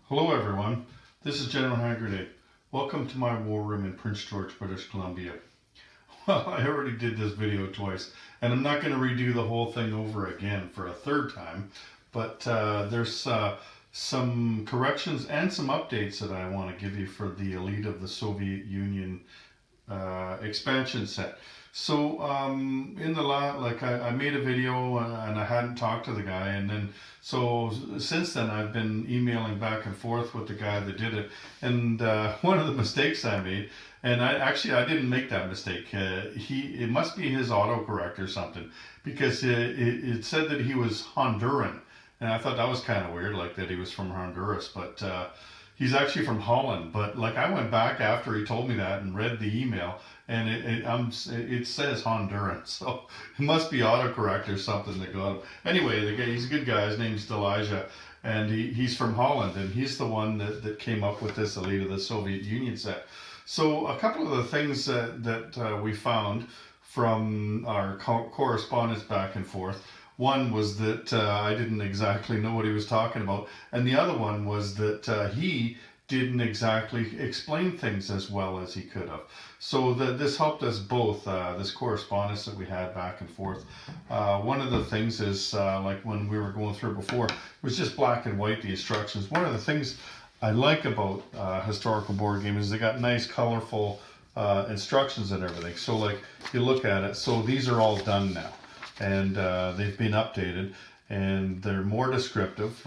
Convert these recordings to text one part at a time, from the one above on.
Hello everyone, this is General Haggerty. Welcome to my war room in Prince George, British Columbia. Well, I already did this video twice, and I'm not going to redo the whole thing over again for a third time, but there's some corrections and some updates that I want to give you for the Elite of the Soviet Union expansion set. So in the I made a video and I hadn't talked to the guy, and then so since then I've been emailing back and forth with the guy that did it, and one of the mistakes I made, and I didn't make that mistake. It must be his autocorrect or something, because it said that he was Honduran, and I thought that was kind of weird, like that he was from Honduras, but he's actually from Holland. But like I went back after he told me that and read the email, and it says Honduran, so it must be autocorrect or something that got him. Anyway, the guy, he's a good guy. His name's Elijah, and he's from Holland, and he's the one that came up with this Elite of the Soviet Union set. So a couple of the things that we found from our correspondence back and forth. One was that I didn't exactly know what he was talking about, and the other one was that he didn't exactly explain things as well as he could have. So this helped us both, this correspondence that we had back and forth. One of the things is, like when we were going through before, it was just black and white, the instructions. One of the things I like about historical board games is they got nice, colorful instructions and everything. So like you look at it, so these are all done now, and they've been updated, and they're more descriptive.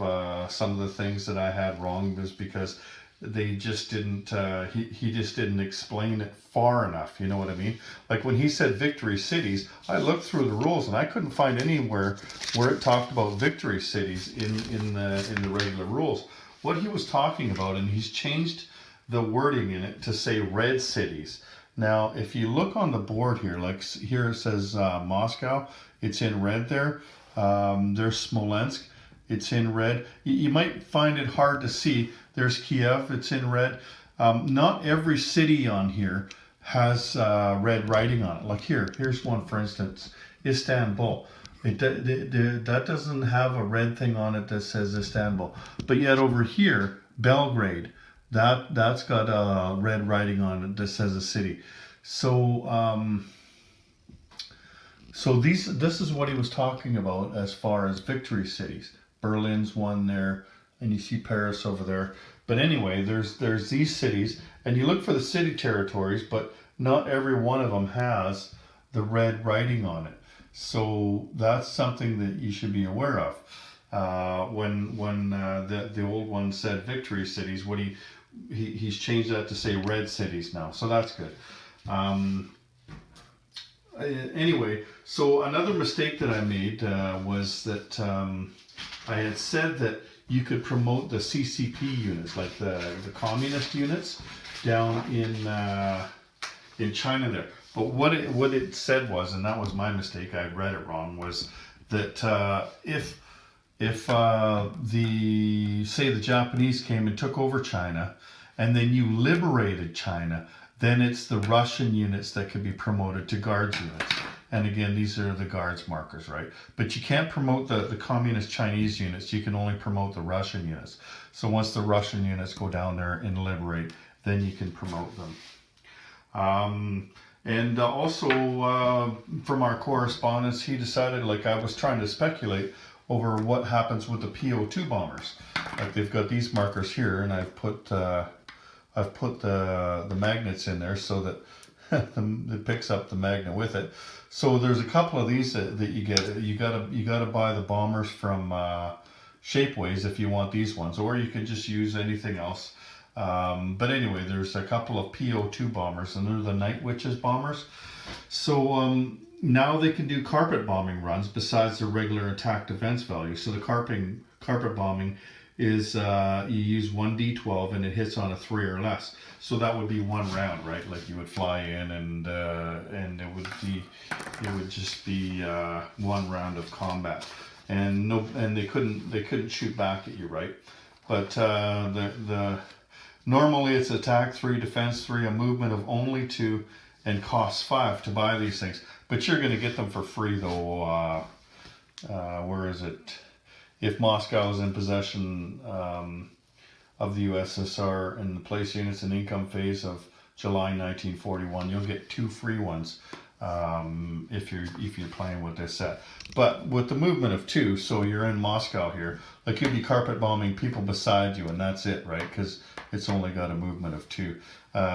Some of the things that I had wrong was because they just didn't, he just didn't explain it far enough, you know what I mean? Like when he said victory cities, I looked through the rules and I couldn't find anywhere where it talked about victory cities in the regular rules. What he was talking about, and he's changed the wording in it to say red cities. Now, if you look on the board here, like here it says Moscow, it's in red there. There's Smolensk, it's in red. You might find it hard to see. There's Kiev, it's in red. Not every city on here has red writing on it. Like here's one for instance, Istanbul. That doesn't have a red thing on it that says Istanbul. But yet over here, Belgrade, that's got red writing on it that says a city. So this is what he was talking about as far as victory cities. Berlin's one there, and you see Paris over there. But anyway, there's these cities, and you look for the city territories, but not every one of them has the red writing on it. So that's something that you should be aware of. When the old one said victory cities, what he's changed that to say red cities now. So that's good. Anyway, so another mistake that I made was that I had said that you could promote the CCP units, like the communist units, down in China there. But what it said was, and that was my mistake, I read it wrong, was that if the Japanese came and took over China, and then you liberated China, then it's the Russian units that could be promoted to guards units. And again, these are the guards markers, right? But you can't promote the communist Chinese units. You can only promote the Russian units. So once the Russian units go down there and liberate, then you can promote them. And also from our correspondence, he decided, like I was trying to speculate over what happens with the PO2 bombers. Like they've got these markers here, and I've put the magnets in there so that it picks up the magnet with it. So there's a couple of these that you get. You gotta buy the bombers from Shapeways if you want these ones, or you can just use anything else. But anyway, there's a couple of PO2 bombers, and they're the Night Witches bombers. So now they can do carpet bombing runs besides the regular attack defense value. So the carpet bombing is you use 1d12 and it hits on a 3 or less. So that would be one round, right? Like you would fly in and it would just be one round of combat, and they couldn't shoot back at you, right? But normally it's attack 3, defense 3, a movement of only 2, and costs 5 to buy these things. But you're going to get them for free though. Where is it? If Moscow is in possession of the USSR in the place units and income phase of July 1941. You'll get 2 free ones if you're playing with this set. But with the movement of 2, so you're in Moscow here, like you'll be carpet bombing people beside you, and that's it, right? Because it's only got a movement of 2.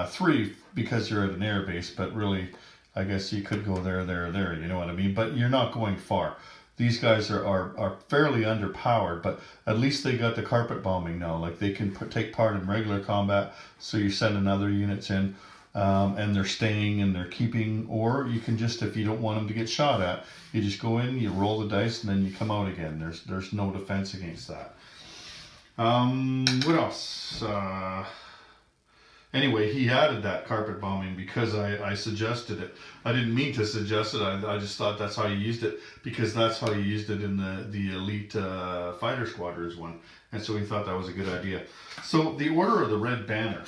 3 because you're at an air base, but really, I guess you could go there, you know what I mean? But you're not going far. These guys are fairly underpowered, but at least they got the carpet bombing now. Like they can take part in regular combat, so you're sending other units in, and they're staying and they're keeping, or you can just, if you don't want them to get shot at, you just go in, you roll the dice, and then you come out again. There's no defense against that. What else? Anyway, he added that carpet bombing because I suggested it. I didn't mean to suggest it. I just thought that's how you used it, because that's how you used it in the Elite Fighter Squadrons one. And so he thought that was a good idea. So the Order of the Red Banner.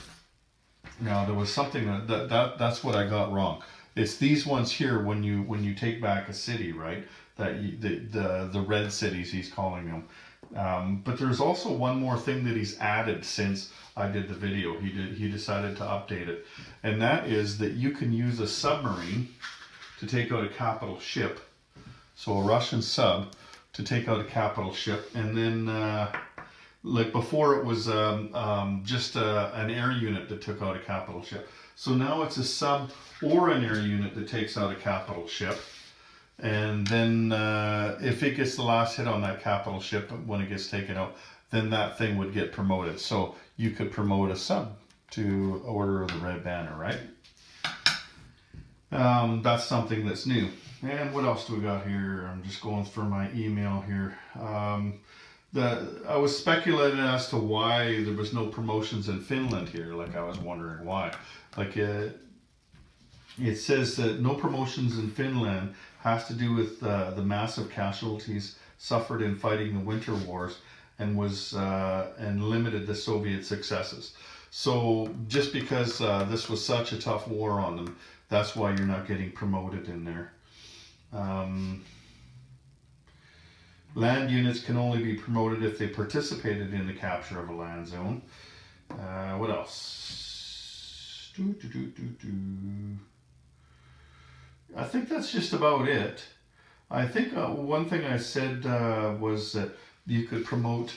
Now there was something that's what I got wrong. It's these ones here when you take back a city, right? The red cities he's calling them. But there's also one more thing that he's added since I did the video. He decided to update it, and that is that you can use a submarine to take out a capital ship. So a Russian sub to take out a capital ship, and then like before it was just an air unit that took out a capital ship. So now it's a sub or an air unit that takes out a capital ship. And then if it gets the last hit on that capital ship when it gets taken out, then that thing would get promoted. So you could promote a sub to Order of the Red Banner, right? That's something that's new. And what else do we got here? I'm just going through my email here. I was speculating as to why there was no promotions in Finland here. Like I was wondering why. Like it says that no promotions in Finland has to do with the massive casualties suffered in fighting the Winter Wars and limited the Soviet successes. So just because this was such a tough war on them, that's why you're not getting promoted in there. Land units can only be promoted if they participated in the capture of a land zone. What else? I think that's just about it. I think one thing I said was that you could promote.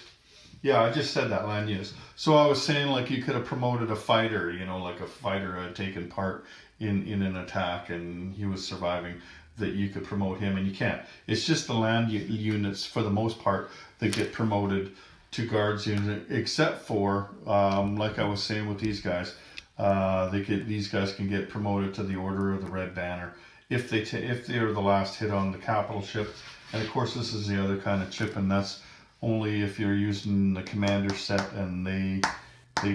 Yeah, I just said that, land units. So I was saying like you could have promoted a fighter, you know, like a fighter had taken part in an attack and he was surviving, that you could promote him, and you can't. It's just the land units for the most part that get promoted to guards unit, except for like I was saying with these guys, these guys can get promoted to the Order of the Red Banner if they are the last hit on the capital ship. And of course this is the other kind of chip, and that's only if you're using the commander set, and they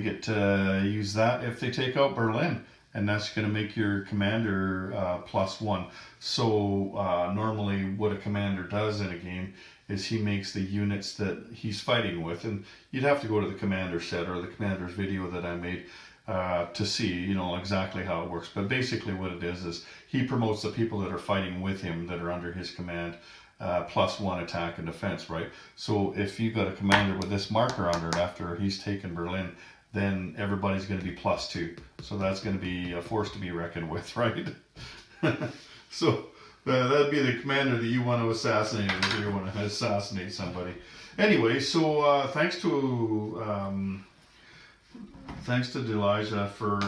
get to use that if they take out Berlin. And that's going to make your commander +1. So normally what a commander does in a game is he makes the units that he's fighting with, and you'd have to go to the commander set or the commander's video that I made to see, you know, exactly how it works. But basically what it is he promotes the people that are fighting with him that are under his command +1 attack and defense, right? So if you got a commander with this marker under it after he's taken Berlin, then everybody's going to be +2. So that's going to be a force to be reckoned with, right? So that'd be the commander that you want to assassinate if you want to assassinate somebody. Anyway, so thanks to Delija for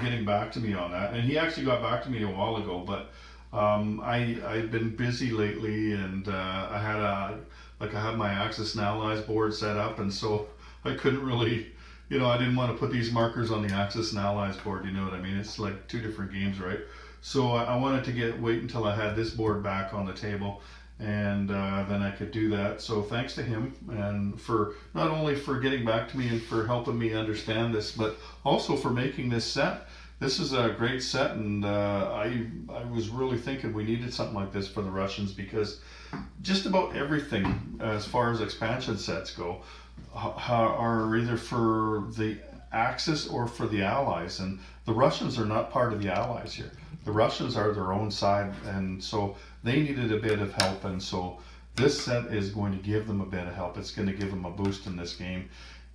getting back to me on that. And he actually got back to me a while ago, but I've been busy lately, and I had my Axis and Allies board set up, and so I couldn't really, you know, I didn't want to put these markers on the Axis and Allies board, you know what I mean? It's like 2 different games, right? So I wanted to wait until I had this board back on the table, and then I could do that. So thanks to him, and for not only for getting back to me and for helping me understand this, but also for making this set. This is a great set, and I was really thinking we needed something like this for the Russians, because just about everything as far as expansion sets go are either for the Axis or for the Allies, and the Russians are not part of the Allies here. The Russians are their own side, and so they needed a bit of help, and so this set is going to give them a bit of help. It's going to give them a boost in this game.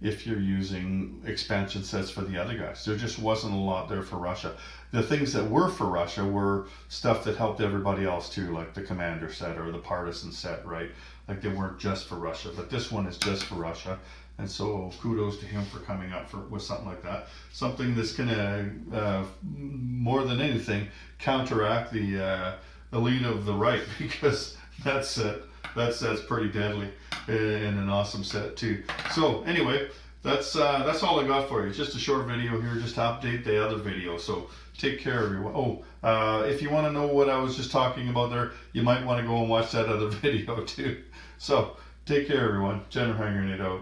if you're using expansion sets for the other guys. There just wasn't a lot there for Russia. The things that were for Russia were stuff that helped everybody else too, like the Commander set or the Partisan set, right? Like they weren't just for Russia, but this one is just for Russia. And so kudos to him for coming up with something like that. Something that's gonna, more than anything, counteract the elite of the right, because that set's pretty deadly and an awesome set too. So anyway, that's all I got for you. It's just a short video here, just to update the other video. So take care, everyone. Oh, if you want to know what I was just talking about there, you might want to go and watch that other video too. So take care, everyone. General Hand Grenade out.